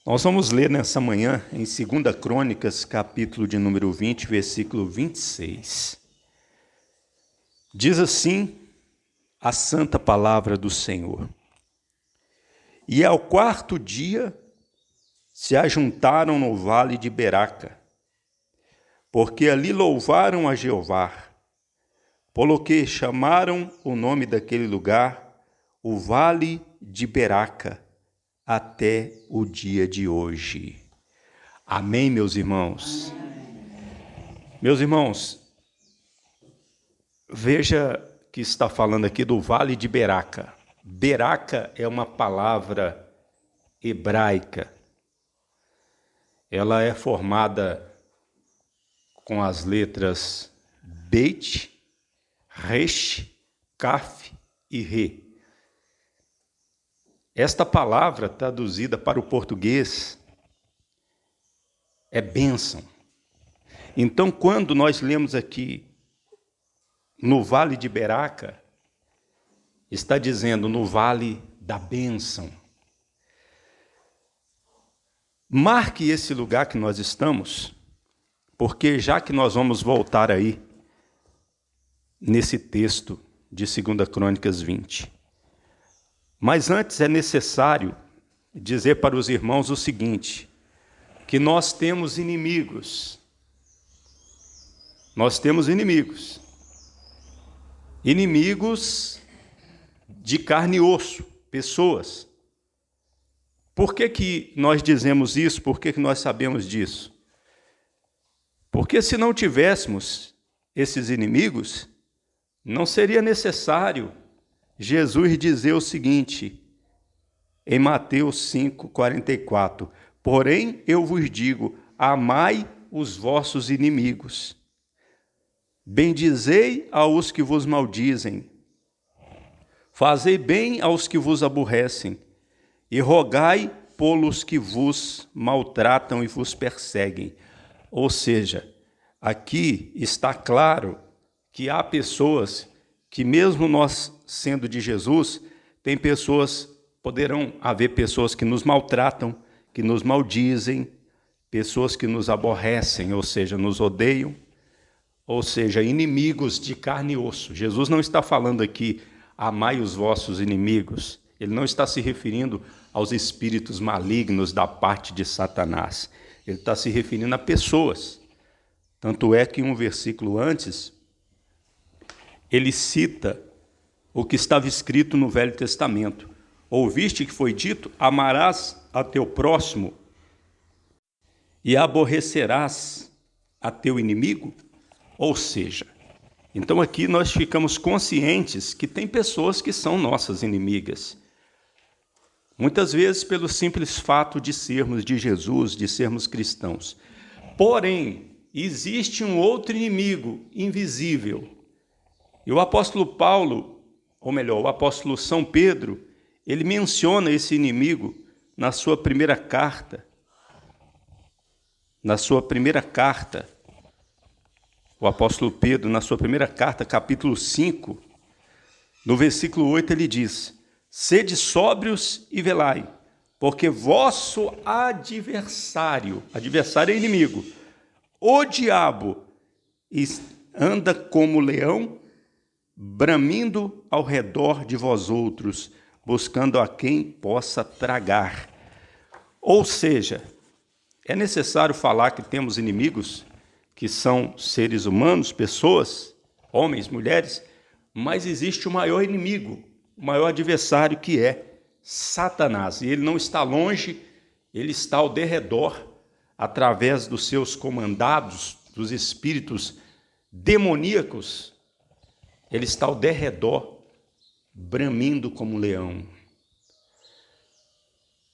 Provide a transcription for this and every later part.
Nós vamos ler nessa manhã em 2 Crônicas, capítulo de número 20, versículo 26. Diz assim a santa palavra do Senhor. E ao quarto dia se ajuntaram no vale de Beraca, porque ali louvaram a Jeová, pelo que chamaram o nome daquele lugar o Vale de Beraca, até o dia de hoje. Amém, meus irmãos? Meus irmãos, veja que está falando aqui do Vale de Beraca. Beraca é uma palavra hebraica. Ela é formada com as letras Bet, Resh, Kaf e Re. Esta palavra, traduzida para o português, é bênção. Então, quando nós lemos aqui, no Vale de Beraca, está dizendo no Vale da Bênção. Marque esse lugar que nós estamos, porque já que nós vamos voltar aí, nesse texto de 2 Crônicas 20. Mas antes é necessário dizer para os irmãos o seguinte, que nós temos inimigos. Nós temos inimigos. Inimigos de carne e osso, pessoas. Por que nós dizemos isso? Por que nós sabemos disso? Porque se não tivéssemos esses inimigos, não seria necessário Jesus dizer o seguinte, em Mateus 5:44, porém eu vos digo, amai os vossos inimigos, bendizei aos que vos maldizem, fazei bem aos que vos aborrecem, e rogai pelos que vos maltratam e vos perseguem. Ou seja, aqui está claro que há pessoas que mesmo nós sendo de Jesus, poderão haver pessoas que nos maltratam, que nos maldizem, pessoas que nos aborrecem, ou seja, nos odeiam, ou seja, inimigos de carne e osso. Jesus não está falando aqui, amai os vossos inimigos. Ele não está se referindo aos espíritos malignos da parte de Satanás. Ele está se referindo a pessoas. Tanto é que um versículo antes, ele cita o que estava escrito no Velho Testamento. Ouviste que foi dito, amarás a teu próximo e aborrecerás a teu inimigo? Ou seja, então aqui nós ficamos conscientes que tem pessoas que são nossas inimigas. Muitas vezes pelo simples fato de sermos de Jesus, de sermos cristãos. Porém, existe um outro inimigo invisível. E o apóstolo Paulo, ou melhor, o apóstolo São Pedro, ele menciona esse inimigo na sua primeira carta. Na sua primeira carta, o apóstolo Pedro, na sua primeira carta, capítulo 5, no versículo 8, ele diz, sede sóbrios e velai, porque vosso adversário é inimigo, o diabo, anda como leão, bramindo ao redor de vós outros, buscando a quem possa tragar. Ou seja, é necessário falar que temos inimigos, que são seres humanos, pessoas, homens, mulheres, mas existe o maior inimigo, o maior adversário, que é Satanás. E ele não está longe, ele está ao derredor, através dos seus comandados, dos espíritos demoníacos. Ele está ao derredor, bramindo como um leão.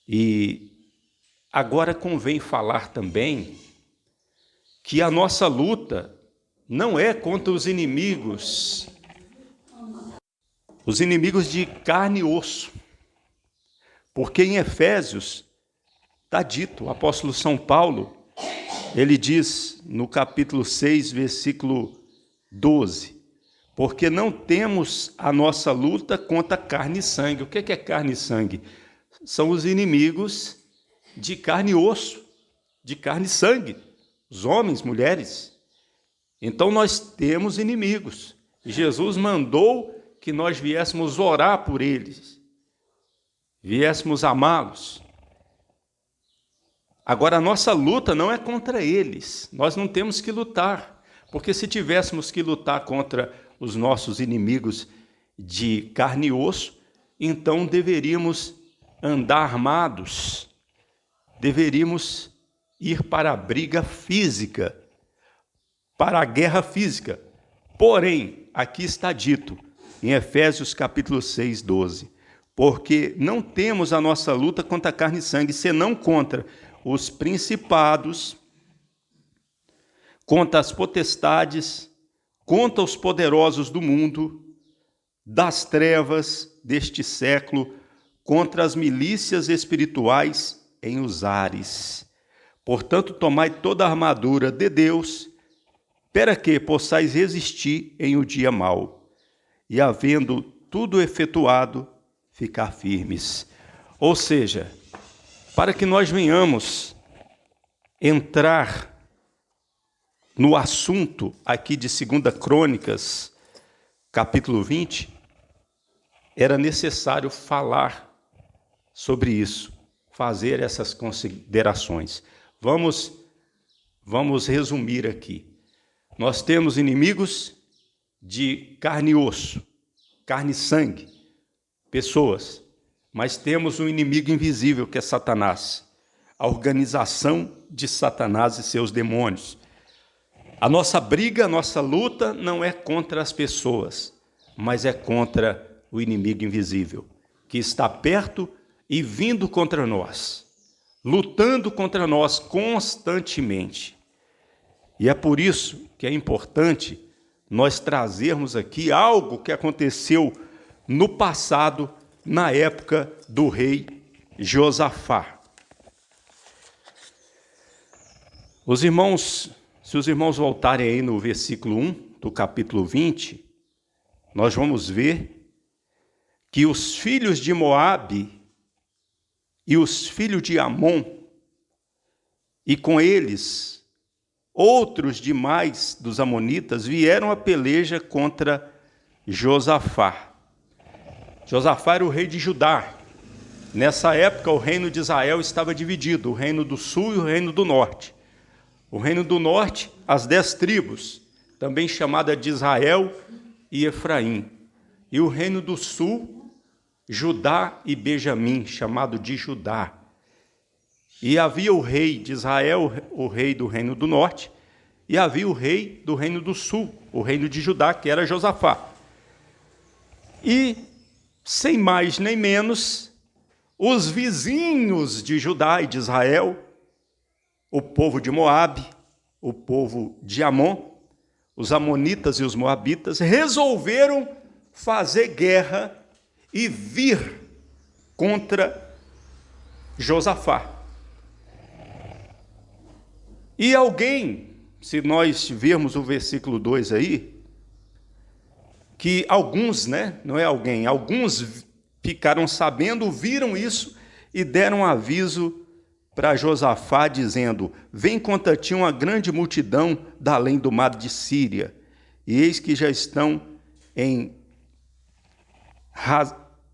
E agora convém falar também que a nossa luta não é contra os inimigos de carne e osso. Porque em Efésios está dito, o apóstolo São Paulo, ele diz no capítulo 6, versículo 12, porque não temos a nossa luta contra carne e sangue. O que é carne e sangue? São os inimigos de carne e osso, de carne e sangue, os homens, mulheres. Então nós temos inimigos. E Jesus mandou que nós viéssemos orar por eles, viéssemos amá-los. Agora, a nossa luta não é contra eles, nós não temos que lutar, porque se tivéssemos que lutar contra os nossos inimigos de carne e osso, então deveríamos andar armados, deveríamos ir para a briga física, para a guerra física. Porém, aqui está dito, em Efésios capítulo 6, 12, porque não temos a nossa luta contra carne e sangue, senão contra os principados, contra as potestades, contra os poderosos do mundo, das trevas deste século, contra as milícias espirituais em os ares. Portanto, tomai toda a armadura de Deus, para que possais resistir em o dia mau, e havendo tudo efetuado, ficar firmes. Ou seja, para que nós venhamos entrar no assunto aqui de 2 Crônicas, capítulo 20, era necessário falar sobre isso, fazer essas considerações. Vamos resumir aqui. Nós temos inimigos de carne e osso, carne e sangue, pessoas, mas temos um inimigo invisível que é Satanás, a organização de Satanás e seus demônios. A nossa briga, a nossa luta não é contra as pessoas, mas é contra o inimigo invisível, que está perto e vindo contra nós, lutando contra nós constantemente. E é por isso que é importante nós trazermos aqui algo que aconteceu no passado, na época do rei Josafá. Se os irmãos voltarem aí no versículo 1 do capítulo 20, nós vamos ver que os filhos de Moabe e os filhos de Amon, e com eles outros demais dos amonitas, vieram a peleja contra Josafá. Josafá era o rei de Judá. Nessa época, o reino de Israel estava dividido, o reino do sul e o reino do norte. O reino do norte, as 10 tribos, também chamada de Israel e Efraim. E o reino do sul, Judá e Benjamim, chamado de Judá. E havia o rei de Israel, o rei do reino do norte, e havia o rei do reino do sul, o reino de Judá, que era Josafá. E, sem mais nem menos, os vizinhos de Judá e de Israel, o povo de Moabe, o povo de Amon, os amonitas e os moabitas, resolveram fazer guerra e vir contra Josafá. E alguém, se nós vermos o versículo 2 aí, que alguns, não é alguém, alguns ficaram sabendo, viram isso e deram aviso para Josafá, dizendo: vem contra ti uma grande multidão da além do mar de Síria, e eis que já estão em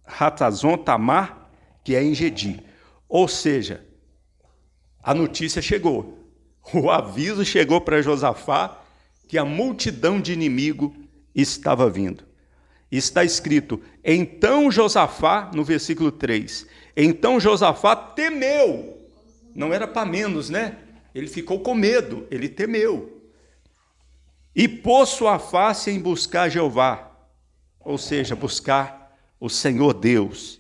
Hatazon Tamar, que é em Gedi. Ou seja, a notícia chegou. O aviso chegou para Josafá que a multidão de inimigo estava vindo. Está escrito, então Josafá, no versículo 3, então Josafá temeu. Não era para menos, Ele ficou com medo, ele temeu. E pôs sua face em buscar Jeová, ou seja, buscar o Senhor Deus.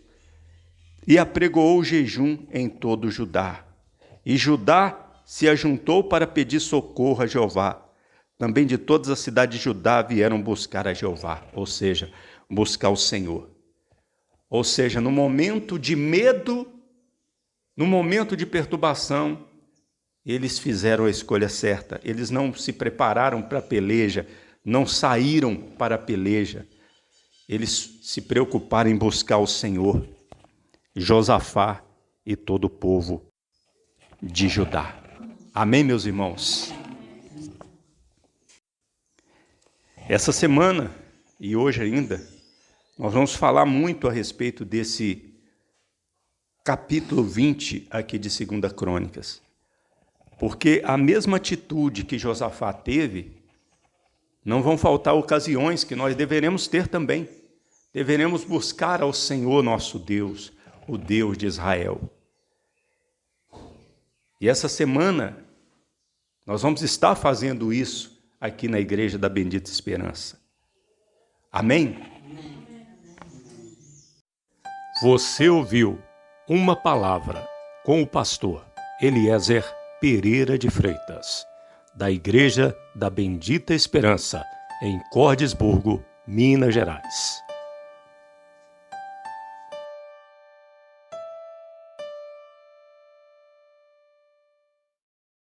E apregoou o jejum em todo Judá. E Judá se ajuntou para pedir socorro a Jeová. Também de todas as cidades de Judá vieram buscar a Jeová, ou seja, buscar o Senhor. Ou seja, no momento de medo, no momento de perturbação, eles fizeram a escolha certa. Eles não se prepararam para a peleja, não saíram para a peleja. Eles se preocuparam em buscar o Senhor, Josafá e todo o povo de Judá. Amém, meus irmãos? Essa semana, e hoje ainda, nós vamos falar muito a respeito desse capítulo 20 aqui de 2 Crônicas. Porque a mesma atitude que Josafá teve, não vão faltar ocasiões que nós deveremos ter também. Deveremos buscar ao Senhor nosso Deus, o Deus de Israel. E essa semana, nós vamos estar fazendo isso aqui na Igreja da Bendita Esperança. Amém? Você ouviu uma palavra com o pastor Eliezer Pereira de Freitas, da Igreja da Bendita Esperança, em Cordisburgo, Minas Gerais.